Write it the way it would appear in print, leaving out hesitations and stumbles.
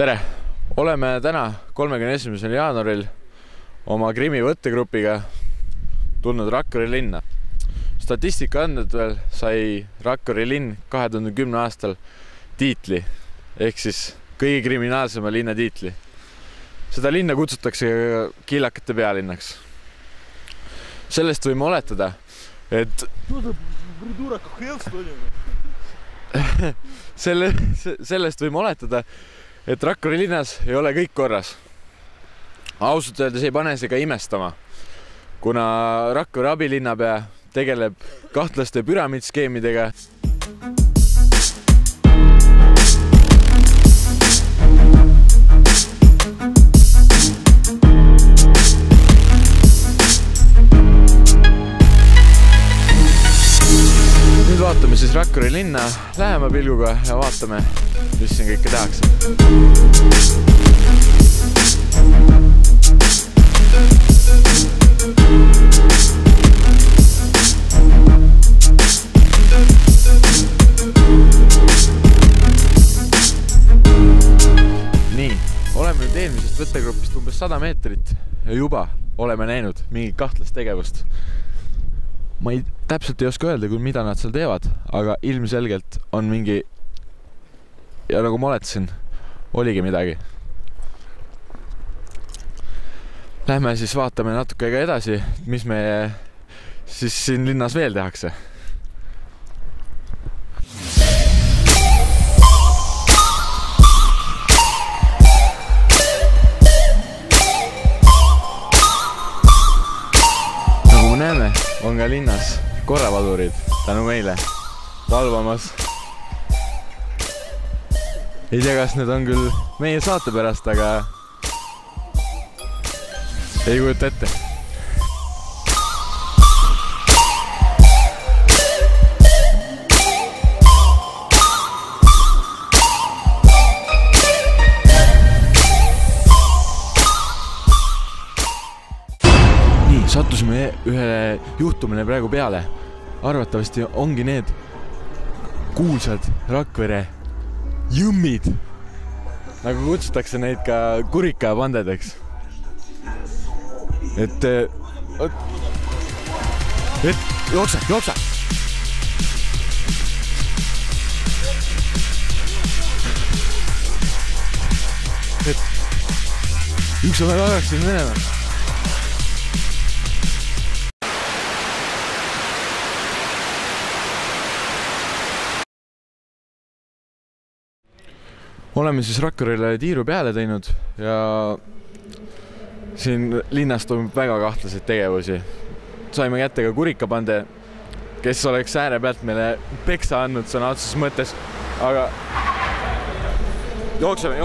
tere! Oleme täna 31. jaanuaril oma Krimmi võttegrupiga tulnud Rakvere linna. Statistika andmetel sai Rakvere linn 2010 aastal tiitli, ehk siis kõige kriminaalsema linna tiitli. Seda linna kutsutakse killakate pealinnaks. Sellest võime oletada, et sellest võime oletada, et Rakvere linnas ei ole kõik korras. Ausalt öeldes ei pane see ka imestama, kuna Rakvere abilinnapea tegeleb kahtlaste püramiidskeemidega. Nüüd vaatame siis Rakvere linna lähema pilguga ja vaatame, mis siin kõike tehakse. Nii, oleme nüüd eelmisest võttegrupist umbes 100 meetrit ja juba oleme näinud mingit kahtlast tegevust. Ma täpselt ei oska öelda, mida nad seal teevad, aga ilmselgelt on mingi, ja nagu ma oletasin, oligi midagi. Lähme siis vaatame natuke ka edasi, mis me siis siin linnas veel tehakse. Nagu me näeme, on ka linnas korravalvurid tänu meile valvamas. Ei tea, kas need on küll meie saate pärast, aga ei kujuta ette. Nii, sattusime ühele juhtumile praegu peale. Arvatavasti ongi need kuulsad Rakvere jõmmid, nagu kutsutakse neid ka kurikapandedeks. Et jookse! Et üks on väga aegaks siin minema. Oleme siis Rakverele tiiru peale teinud ja siin linnas toimub väga kahtlaseid tegevusi. Saime kätte ka kurikapande, kes oleks ääre pealt meile peksa andnud sõna otseses mõttes, aga jookseme!